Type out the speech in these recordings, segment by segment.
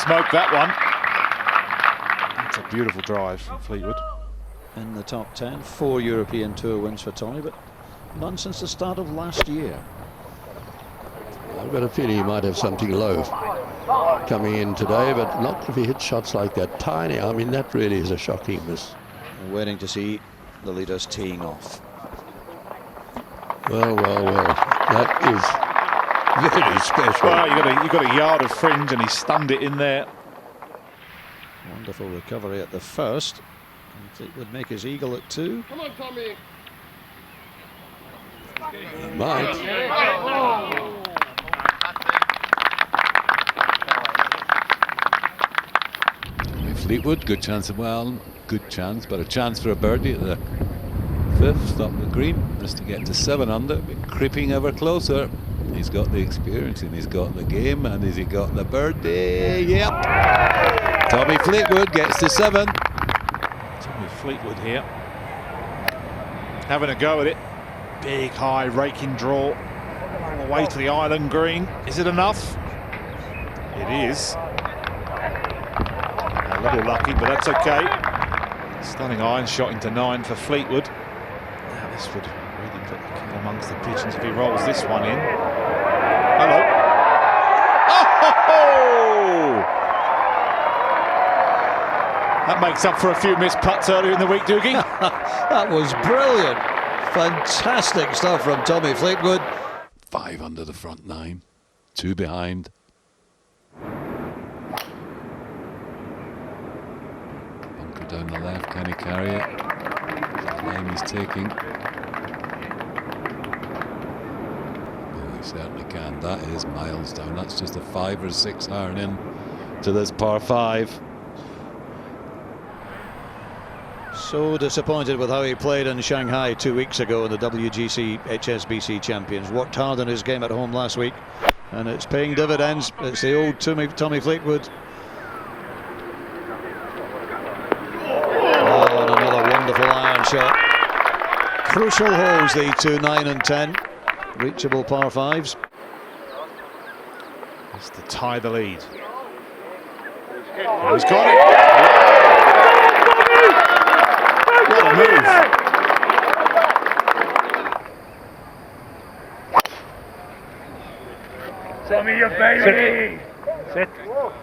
smoke that one. That's a beautiful drive from Fleetwood. In the top 10, 4 European Tour wins for Tommy, but none since the start of last year. I've got a feeling he might have something low coming in today, but not if he hits shots like that tiny. I mean, that really is a shocking miss. We're waiting to see the leaders teeing off. Well, that is very special. Well, you got a yard of fringe, and he stunned it in there. Wonderful recovery at the first. It would make his eagle at 2. Come on, Tommy. Might. Fleetwood, good chance of, well, good chance, but a chance for a birdie at the 5th, stop the green, just to get to 7 under, but creeping ever closer. He's got the experience and he's got the game, and has he got the birdie? Yep. Tommy Fleetwood gets to 7. Tommy Fleetwood here, having a go at it. Big, high, raking draw all the way to the island green. Is it enough? It is. A little lucky, but that's okay. Stunning iron shot into 9 for Fleetwood. Now this would really put the cat amongst the pigeons if he rolls this one in. Hello. Oh! That makes up for a few missed putts earlier in the week, Doogie. That was brilliant. Fantastic stuff from Tommy Fleetwood. 5 under the front 9, 2 behind. Bunker down the left, can he carry it? The line he's taking. Oh, he certainly can. That is miles down. That's just a 5 or 6 iron in to this par 5. So disappointed with how he played in Shanghai 2 weeks ago in the WGC HSBC Champions. Worked hard on his game at home last week, and it's paying dividends. It's the old Tommy Fleetwood. Oh, and another wonderful iron shot. Crucial holes, the 2, 9 and 10. Reachable par 5s. Just to tie the lead. Oh, he's got it. What a move. Tommy, your baby. Sit.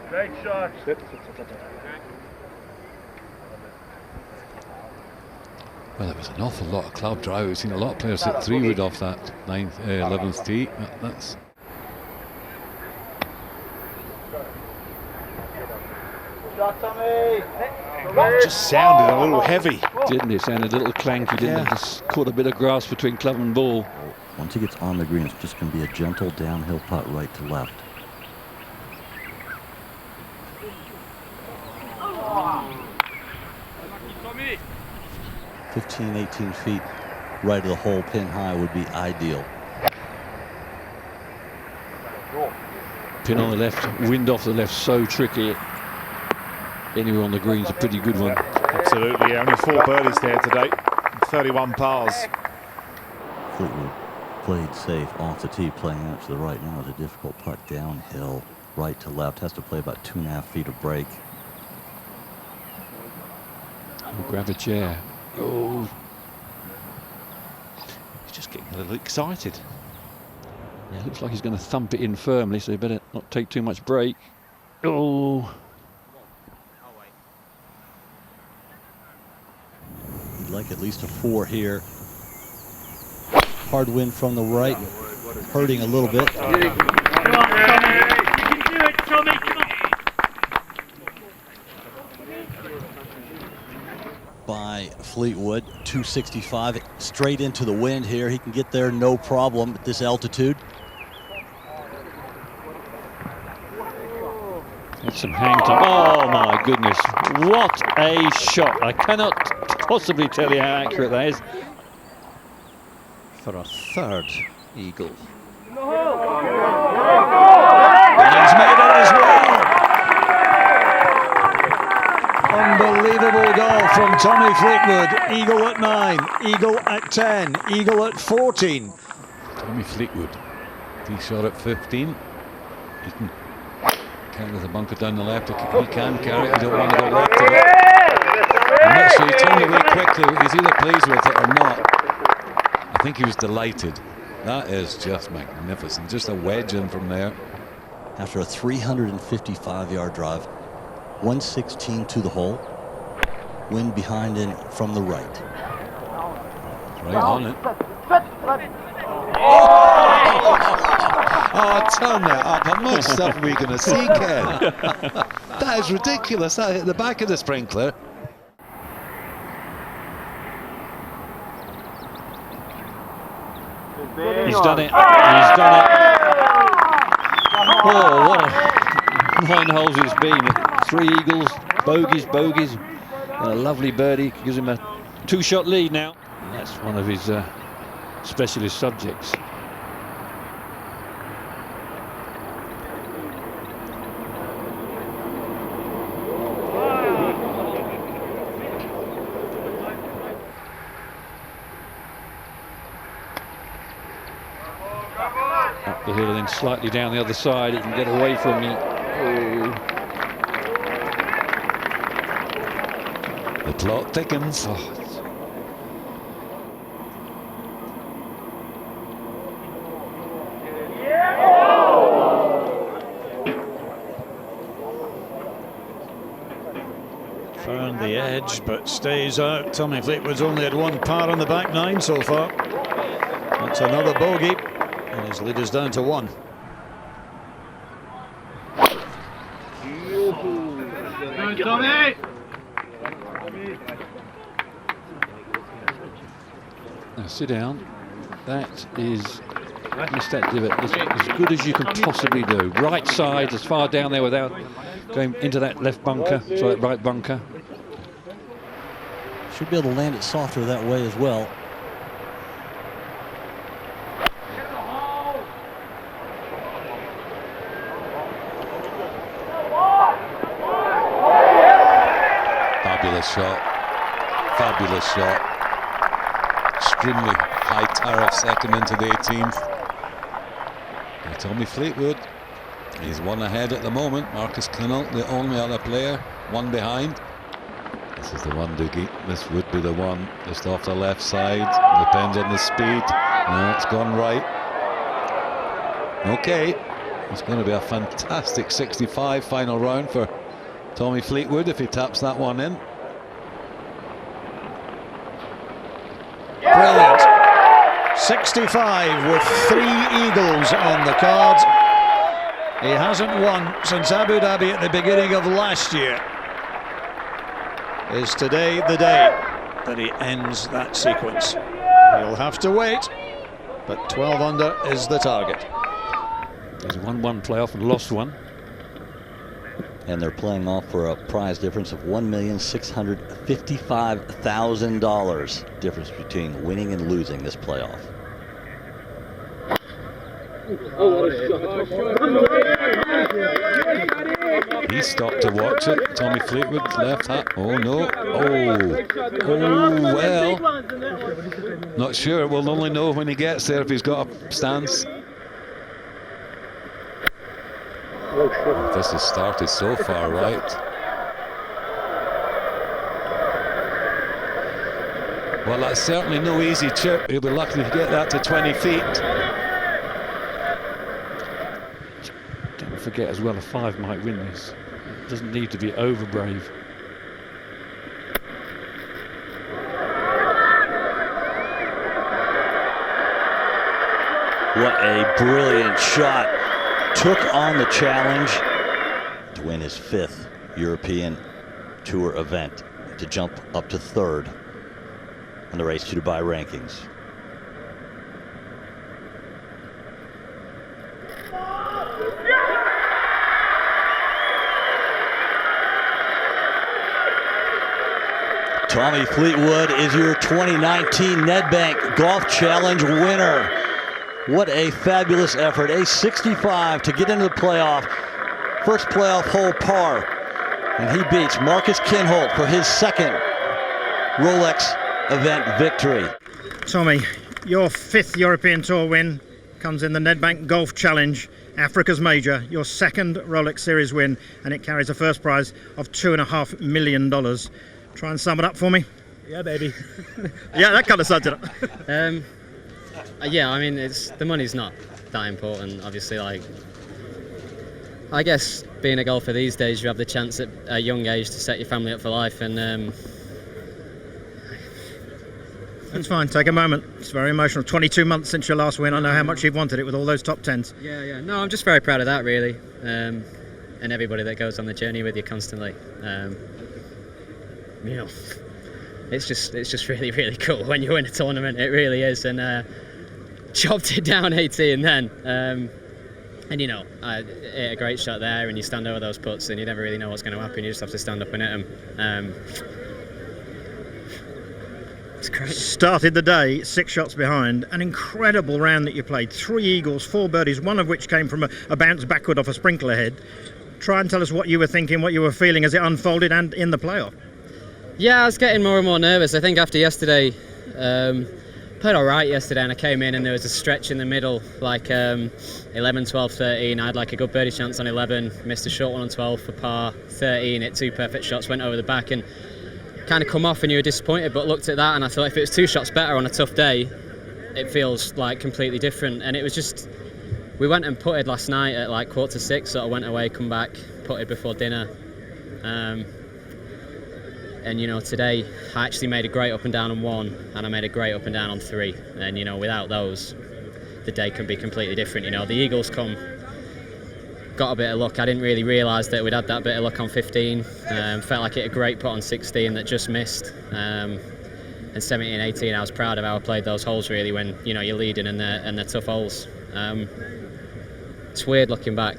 Great shot. Sit. Well, there was an awful lot of club drive. We've seen a lot of players hit 3-wood off that 11th tee. That's Shot, Tommy. Just sounded a little heavy. Didn't it? Sounded a little clanky, didn't it? Just caught a bit of grass between club and ball. Once he gets on the green, it's just going to be a gentle downhill putt right to left. Tommy. 15, 18 feet right of the hole, pin high would be ideal. Pin on the left, wind off the left, so tricky. Anywhere on the green's a pretty good one. Absolutely, only 4 birdies there today. 31 pars. Fleetwood played safe off the tee, playing out to the right. Now it's a difficult putt downhill, right to left. Has to play about 2.5 feet of break. Oh, grab a chair. Oh, He's just getting a little excited. yeah, looks like he's going to thump it in firmly, so he better not take too much break. Oh. He'd like at least a 4 here. Hard wind from the right, hurting a little bit. Come on, Tommy. You can do it, Tommy. Come on. By Fleetwood, 265 straight into the wind here. He can get there no problem at this altitude. That's some hang time. Oh my goodness, what a shot. I cannot possibly tell you how accurate that is. For a 3rd eagle. And he's made it as well. Unbelievable goal from Tommy Fleetwood. Eagle at 9, eagle at 10, eagle at 14. Tommy Fleetwood. Tee shot at 15. He can There's a bunker down the left. He can carry it. I don't want to go left of it. I'm not sure he turned away quickly. He's either pleased with it or not. I think he was delighted. That is just magnificent. Just a wedge in from there. After a 355-yard drive, 116 to the hole. Wind behind in from the right. Right on it. Oh, turn that up. How much stuff are we going to see, Ken? That is ridiculous. That hit the back of the sprinkler. He's done it. He's done it. Oh, what a 9 holes it's been. 3 eagles, bogeys, and a lovely birdie. Gives him a 2-shot lead now. And that's one of his specialist subjects. Up the hill and then slightly down the other side. He can get away from me. Oh. The plot thickens. Oh. Found the edge, but stays out. Tommy Fleetwood's only had 1 par on the back 9 so far. That's another bogey, and his lead is down to 1. Tommy! Now sit down. That is, missed that divot as good as you can possibly do. Right side, as far down there without going into that left bunker, so that right bunker. Should be able to land it softer that way as well. Fabulous shot. Fabulous shot. Extremely high tariff second into the 18th. And Tommy Fleetwood, he's 1 ahead at the moment. Marcus Kinnell, the only other player, 1 behind. This is the one, Doogie. This would be the one just off the left side. Depends on the speed. No, it's gone right. Okay, it's going to be a fantastic 65 final round for Tommy Fleetwood if he taps that one in. Brilliant. 65 with 3 eagles on the cards. He hasn't won since Abu Dhabi at the beginning of last year. Is today the day that he ends that sequence? He'll have to wait, but 12 under is the target. There's a 1-1 playoff and lost 1. And they're playing off for a prize difference of $1,655,000. Difference between winning and losing this playoff. He stopped to watch it. Tommy Fleetwood, left hat. Oh no. Oh well. Not sure. We'll only know when he gets there if he's got a stance. This has started so far right. Well, that's certainly no easy chip. He'll be lucky to get that to 20 feet. Don't forget as well, a 5 might win this. It doesn't need to be over brave. What a brilliant shot. Took on the challenge to win his 5th European Tour event, to jump up to 3rd in the Race to Dubai rankings. Tommy Fleetwood is your 2019 Nedbank Golf Challenge winner. What a fabulous effort. A 65 to get into the playoff. First playoff hole par. And he beats Marcus Kinholt for his 2nd Rolex event victory. Tommy, your 5th European Tour win. comes in the Nedbank Golf Challenge, Africa's Major, your second Rolex Series win, and it carries a first prize of $2.5 million. Try and sum it up for me. Yeah, baby. Yeah, that kind of sums it up. Yeah, I mean, the money's not that important. Obviously, like, I guess being a golfer these days, you have the chance at a young age to set your family up for life, and That's fine, take a moment. It's very emotional. 22 months since your last win. I know how much you've wanted it with all those top tens. yeah. No, I'm just very proud of that, really, and everybody that goes on the journey with you constantly. You know, it's just really, really cool when you win a tournament. It really is, and chopped it down 18 then. And you know, I hit a great shot there, and you stand over those putts, and you never really know what's going to happen. You just have to stand up and hit them. It's great. Started the day 6 shots behind. An incredible round that you played. 3 eagles, 4 birdies, one of which came from a bounce backward off a sprinkler head. Try and tell us what you were thinking, what you were feeling as it unfolded and in the playoff. Yeah, I was getting more and more nervous. I think after yesterday, played all right yesterday, and I came in and there was a stretch in the middle, like 11, 12, 13. I had like a good birdie chance on 11, missed a short one on 12 for par. 13, hit 2 perfect shots, went over the back and kind of come off, and you were disappointed, but looked at that and I thought if it was 2 shots better on a tough day, it feels like completely different. And it was just, we went and putted last night at like 5:45, sort of went away, come back, putted before dinner. And you know, today I actually made a great up and down on 1, and I made a great up and down on 3. And you know, without those, the day can be completely different. You know, the eagles got a bit of luck. I didn't really realise that we'd had that bit of luck on 15. Felt like it a great putt on 16 that just missed. And 17 and 18, I was proud of how I played those holes, really, when you know you're leading and they're tough holes. It's weird looking back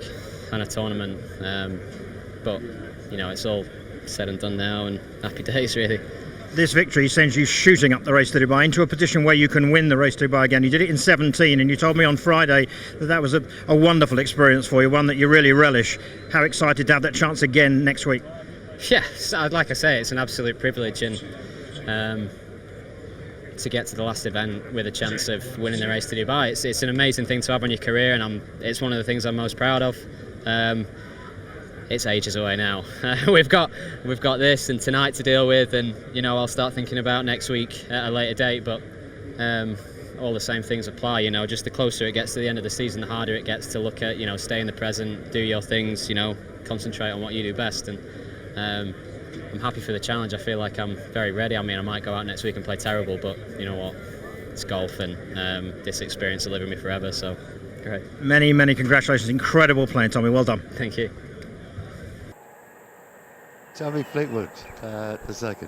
on a tournament, but you know, it's all said and done now, and happy days, really. This victory sends you shooting up the race to Dubai into a position where you can win the race to Dubai again. You did it in 17, and you told me on Friday that was a wonderful experience for you, one that you really relish. How excited to have that chance again next week? Yeah, like I say, it's an absolute privilege, and to get to the last event with a chance of winning the race to Dubai, it's an amazing thing to have on your career, and it's one of the things I'm most proud of. It's ages away now. We've got this and tonight to deal with, and you know, I'll start thinking about next week at a later date, but all the same things apply. You know, just the closer it gets to the end of the season, the harder it gets to look at, you know, stay in the present, do your things, you know, concentrate on what you do best. And I'm happy for the challenge. I feel like I'm very ready. I mean, I might go out next week and play terrible, but you know what, it's golf, and this experience will live with me forever, so great. Many congratulations. Incredible playing, Tommy. Well done. Thank you. Tommy Fleetwood, the second.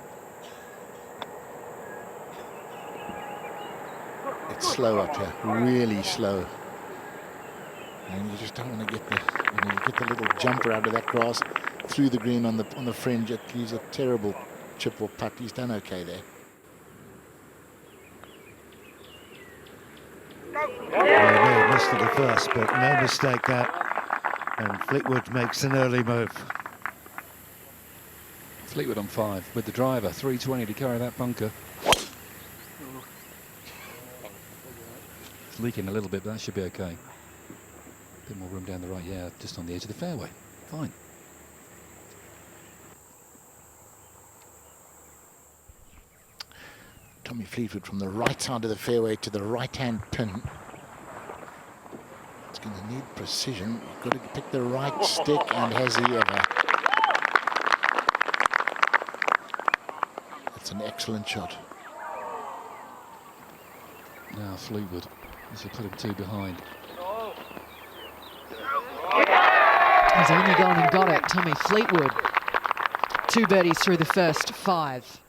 It's slow up here, really slow. And you just don't want to get the little jumper out of that grass through the green on the fringe. It leaves a terrible chip or putt. He's done okay there. Well, he may have missed it at first, but no mistake that. And Fleetwood makes an early move. Fleetwood on 5 with the driver, 320 to carry that bunker. It's leaking a little bit, but that should be okay. A bit more room down the right, yeah, just on the edge of the fairway. Fine. Tommy Fleetwood from the right side of the fairway to the right-hand pin. It's going to need precision. You've got to pick the right stick, and has he ever. It's an excellent shot. Now Fleetwood, this will put him 2 behind. He's only gone and got it, Tommy Fleetwood. 2 birdies through the first 5.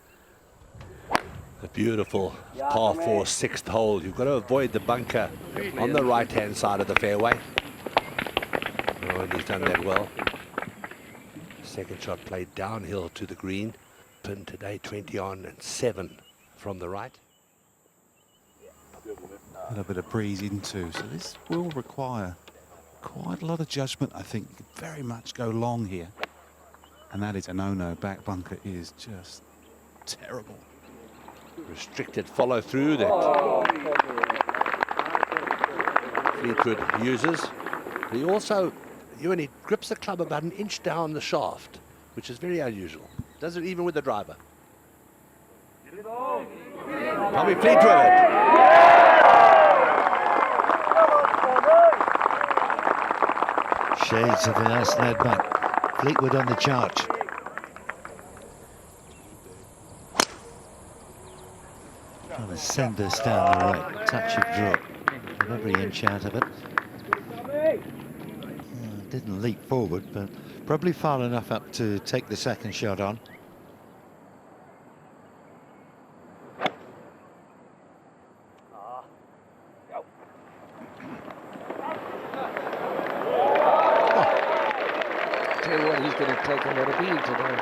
A beautiful par 4 6th hole. You've got to avoid the bunker on the right-hand side of the fairway. Oh, and he's done that well. Second shot played downhill to the green. Pin today 20 on and 7 from the right. A little bit of breeze into, so this will require quite a lot of judgment. I think you could very much go long here, and that is a no-no. Back bunker is just terrible. Restricted follow through that Fleetwood uses. He also, when he grips the club about an inch down the shaft, which is very unusual. Does it even with the driver. Tommy Fleetwood. Shades of the last Nedbank. Fleetwood on the charge. Trying to send this down the right. Touch of drop. With every inch out of it. Didn't leap forward, but probably far enough up to take the second shot on. Tell you what, he's going to take a lot of beating today.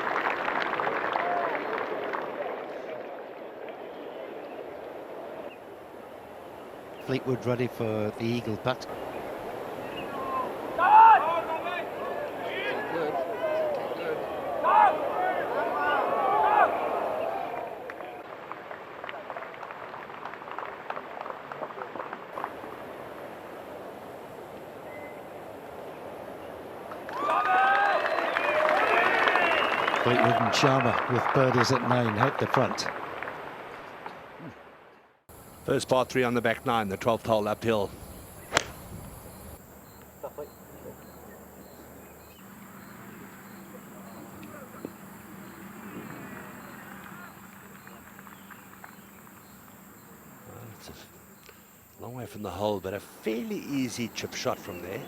Fleetwood ready for the eagle putt. Fleetwood and Sharma with birdies at 9 hit the front. First par 3 on the back 9, the 12th hole uphill. It's a long way from the hole, but a fairly easy chip shot from there.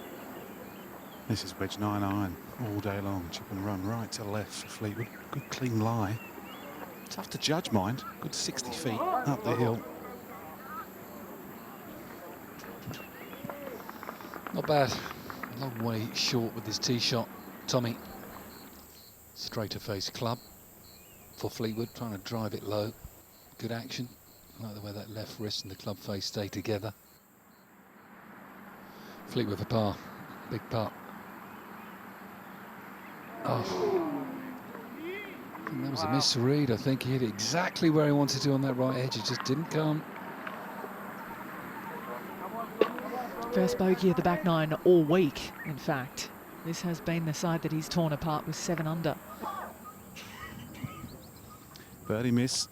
This is wedge 9 iron all day long. Chip and run right to left for Fleetwood. Good clean lie. Tough to judge, mind. Good 60 feet up the hill. Not bad. Long way short with his tee shot. Tommy. Straighter face club for Fleetwood, trying to drive it low. Good action. I like the way that left wrist and the club face stay together. Fleetwood for par. Big putt. Oh. I think that was a misread. I think he hit it exactly where he wanted to on that right edge. It just didn't come. First bogey of the back 9 all week, in fact. This has been the side that he's torn apart with 7 under. Birdie miss.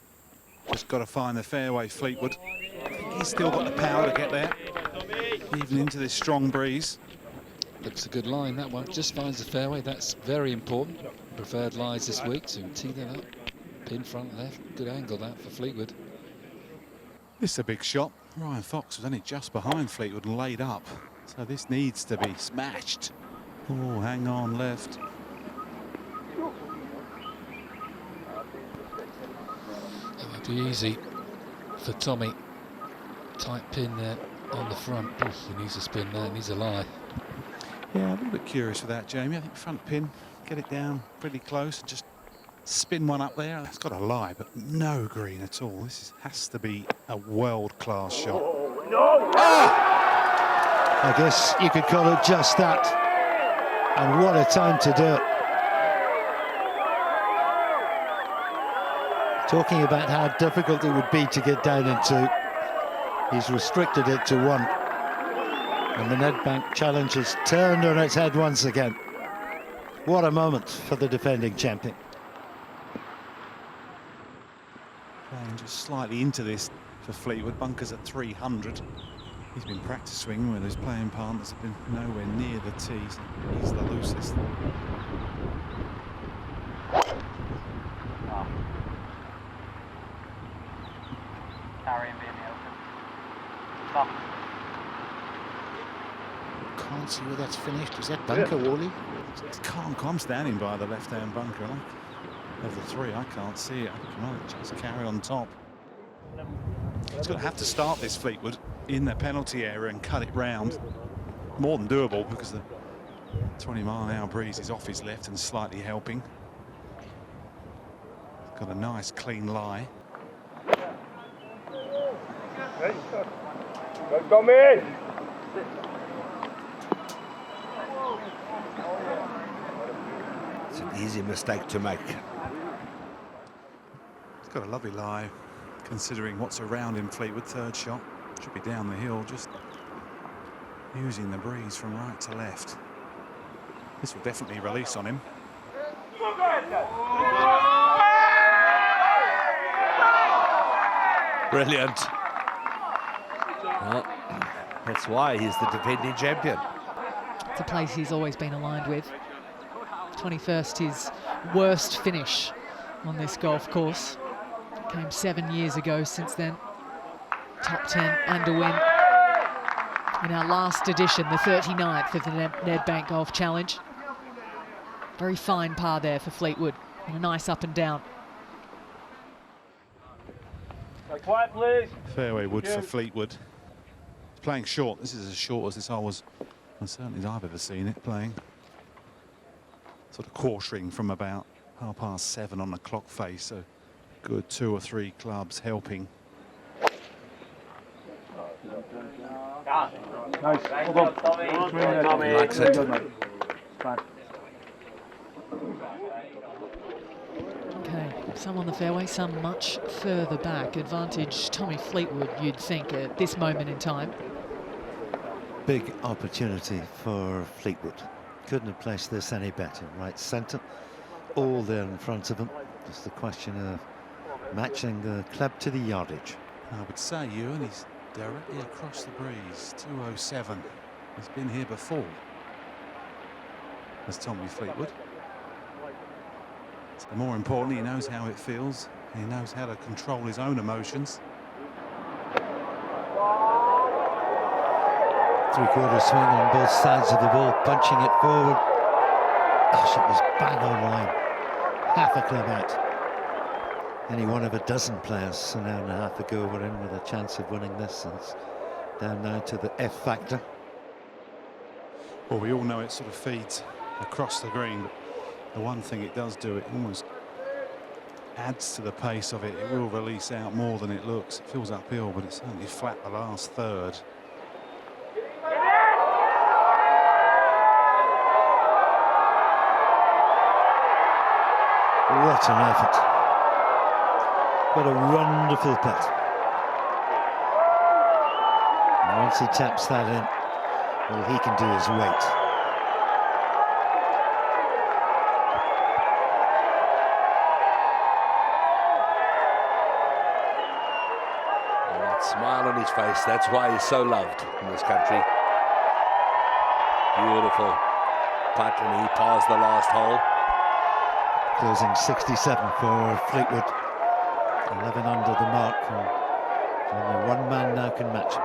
Just got to find the fairway, Fleetwood. I think he's still got the power to get there, even into this strong breeze. Looks a good line, that one. Just finds the fairway. That's very important. Preferred lies this week, so tee that up. Pin front left. Good angle that for Fleetwood. This is a big shot. Ryan Fox was only just behind Fleetwood and laid up. So this needs to be smashed. Oh, hang on, left. That might be easy for Tommy. Tight pin there on the front. Oh, he needs a spin there, needs a lie. Yeah, I'm a little bit curious with that, Jamie. I think front pin, get it down pretty close and just spin one up there. That's got a lie, but no green at all. This has to be a world-class shot. Ah! I guess you could call it just that. And what a time to do it. Talking about how difficult it would be to get down into, he's restricted it to 1. And the Nedbank challenge has turned on its head once again. What a moment for the defending champion. Playing just slightly into this for Fleetwood. Bunkers at 300. He's been practice swinging when his playing partners have been nowhere near the tees. He's the loosest. Carry him in the open. Stop. Can't see where that's finished. Is that bunker, Wally? I'm standing by the left-hand bunker. Of the 3, I can't see it. I think he might just carry on top. He's going to have to start this, Fleetwood, in the penalty area and cut it round. More than doable because the 20-mile-an-hour breeze is off his left and slightly helping. Got a nice clean lie. Come in. It's an easy mistake to make. He's got a lovely lie, considering what's around him. Fleetwood, third shot. Should be down the hill, just using the breeze from right to left. This will definitely release on him. Brilliant. Well, that's why he's the defending champion. It's a place he's always been aligned with. 21st, his worst finish on this golf course. Came 7 years ago since then. Top 10 and a win. In our last edition, the 39th of the Nedbank Golf Challenge. Very fine par there for Fleetwood. And a nice up and down. Quiet, please. Fairway wood for Fleetwood. He's playing short. This is as short as this hole was, and certainly as I've ever seen it, playing sort of quartering from about 7:30 on the clock face. So good 2 or 3 clubs helping. Nice. Hold on. He likes it. Okay, some on the fairway, some much further back. Advantage Tommy Fleetwood, you'd think, at this moment in time. Big opportunity for Fleetwood. Couldn't have placed this any better. Right centre, all there in front of him. Just a question of matching the club to the yardage. I would say, Ewan, he's directly across the breeze. 207. He's been here before. As Tommy Fleetwood. So more importantly, he knows how it feels. He knows how to control his own emotions. Three-quarter swing on both sides of the ball, punching it forward. Gosh, it was bang on line. Half a club out. Any one of a dozen players an hour and a half ago were in with a chance of winning this. And it's down now to the F factor. Well, we all know it sort of feeds across the green, but the one thing it does do, it almost adds to the pace of it. It will release out more than it looks. It feels uphill, but it's certainly flat the last third. What an effort. What a wonderful putt. And once he taps that in, all he can do is wait. And that smile on his face, that's why he's so loved in this country. Beautiful putt, and he passed the last hole. Closing 67 for Fleetwood. 11 under the mark. And only one man now can match him.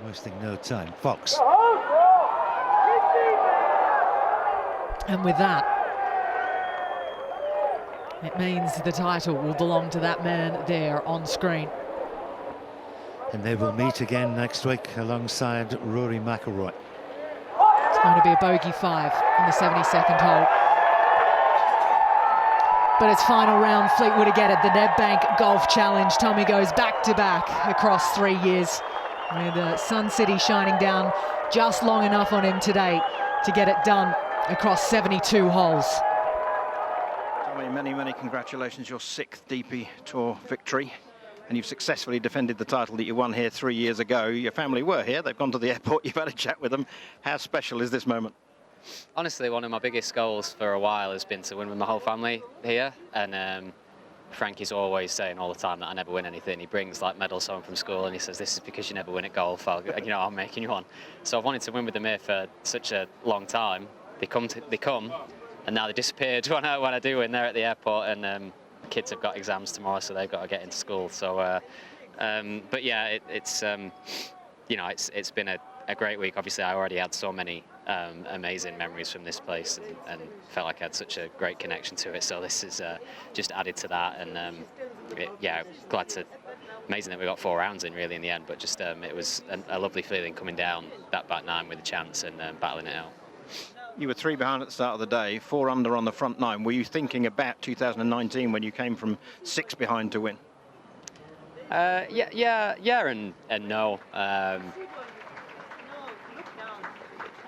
Wasting no time. Fox. And with that, it means the title will belong to that man there on screen. And they will meet again next week alongside Rory McIlroy. It's going to be a bogey 5 on the 72nd hole. But it's final round, Fleetwood again at the Nedbank Golf Challenge. Tommy goes back-to-back across 3 years, with the Sun City shining down just long enough on him today to get it done across 72 holes. Tommy, many congratulations. Your 6th DP Tour victory. And you've successfully defended the title that you won here 3 years ago. Your family were here. They've gone to the airport. You've had a chat with them. How special is this moment? Honestly, one of my biggest goals for a while has been to win with my whole family here. And Frankie's always saying all the time that I never win anything. He brings like medals home from school and he says, this is because you never win at golf. I'm making you one. So I've wanted to win with them here for such a long time. They come, and now they disappeared when I do win. They're at the airport, and kids have got exams tomorrow, so they've got to get into school. So, but yeah, it's been a great week. Obviously, I already had so many amazing memories from this place, and felt like I had such a great connection to it. So this is just added to that, and glad to. Amazing that we got 4 rounds in really in the end, but just it was a lovely feeling coming down that back 9 with a chance and battling it out. You were 3 behind at the start of the day, 4 under on the front 9. Were you thinking about 2019 when you came from 6 behind to win? Yeah, and no.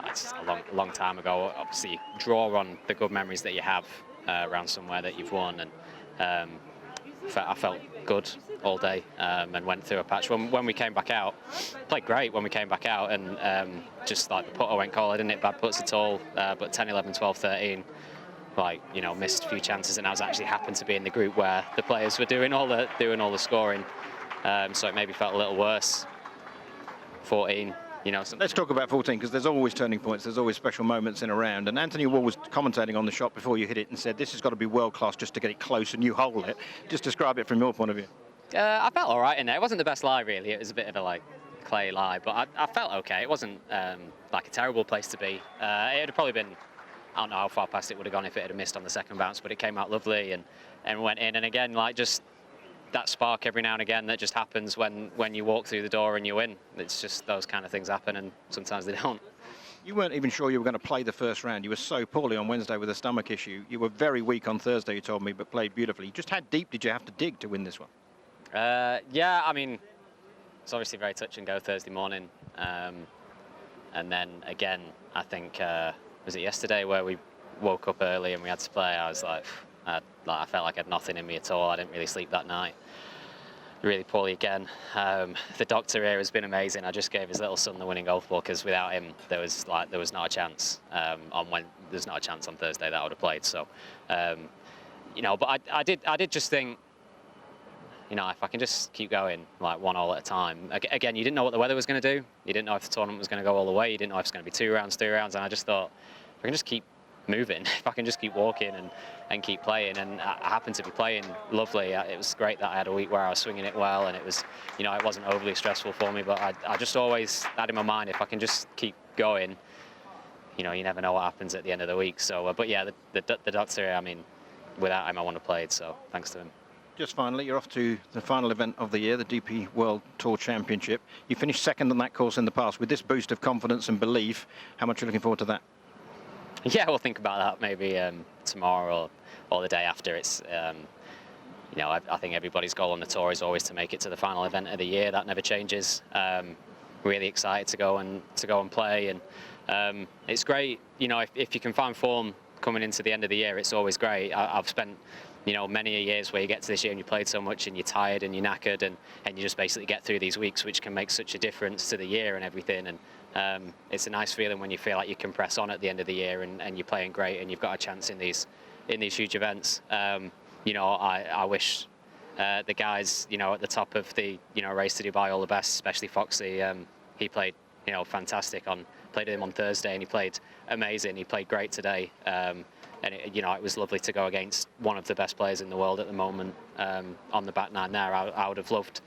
It's a long time ago. Obviously, you draw on the good memories that you have around somewhere that you've won, and I felt good all day and went through a patch. When we came back out, played great when we came back out, and just like the putter went cold. I didn't hit bad putts at all, but 10, 11, 12, 13, like, you know, missed a few chances, and I was actually happened to be in the group where the players were doing all the scoring, so it maybe felt a little worse. 14. You know, let's talk about 14, because there's always turning points, there's always special moments in a round, and Anthony Wall was commentating on the shot before you hit it and said this has got to be world class just to get it close and you hole it. Just describe it from your point of view. I felt all right in there. It wasn't the best lie really, it was a bit of a like clay lie, but I felt okay. It wasn't like a terrible place to be. It had probably been, I don't know how far past it would have gone if it had missed on the second bounce, but it came out lovely and went in, and again, like, just that spark every now and again that just happens when you walk through the door and you win. It's just those kind of things happen, and sometimes they don't. You weren't even sure you were going to play the first round. You were so poorly on Wednesday with a stomach issue. You were very weak on Thursday, you told me, but played beautifully. Just how deep did you have to dig to win this one? Yeah, I mean, it's obviously very touch and go Thursday morning, and then again, I think was it yesterday where we woke up early and we had to play. I was like, I felt like I had nothing in me at all. I didn't really sleep that night. Really poorly again. The doctor here has been amazing. I just gave his little son the winning golf ball, because without him, there was not a chance there's not a chance on Thursday that I would have played. So, you know, but I did just think, you know, if I can just keep going like one hole at a time. Again, you didn't know what the weather was going to do. You didn't know if the tournament was going to go all the way. You didn't know if it's going to be 2 rounds, 3 rounds, and I just thought, if I can just keep moving, if I can just keep walking and keep playing, and I happened to be playing lovely. It was great that I had a week where I was swinging it well, and it was, you know, it wasn't overly stressful for me, but I just always had in my mind, if I can just keep going, you know, you never know what happens at the end of the week. So, but yeah, the doctor, I mean, without him I wouldn't have played, so thanks to him. Just finally, you're off to the final event of the year, the DP World Tour Championship. You finished second on that course in the past. With this boost of confidence and belief, how much are you looking forward to that? Yeah, we'll think about that maybe tomorrow or the day after. It's, you know, I think everybody's goal on the tour is always to make it to the final event of the year. That never changes. Really excited to go and play, and it's great. You know, if you can find form coming into the end of the year, it's always great. I've spent, you know, many years where you get to this year and you played so much and you're tired and you're knackered, and you just basically get through these weeks, which can make such a difference to the year and everything. And it's a nice feeling when you feel like you can press on at the end of the year and you're playing great and you've got a chance in these huge events. You know, I wish the guys, you know, at the top of the, you know, race to Dubai all the best, especially Foxy. He played, you know, fantastic played with him on Thursday, and he played amazing. He played great today. And it, you know, it was lovely to go against one of the best players in the world at the moment on the back nine there. I would have loved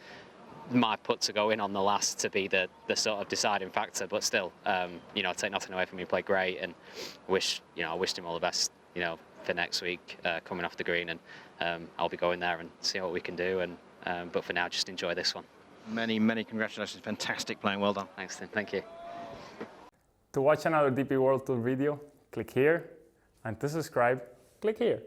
my putt to go in on the last to be the sort of deciding factor, but still, you know, take nothing away from him. He played great, and I wished him all the best, you know, for next week coming off the green, and I'll be going there and see what we can do. And but for now, just enjoy this one. Many congratulations! Fantastic playing. Well done. Thanks, Tim. Thank you. To watch another DP World Tour video, click here, and to subscribe, click here.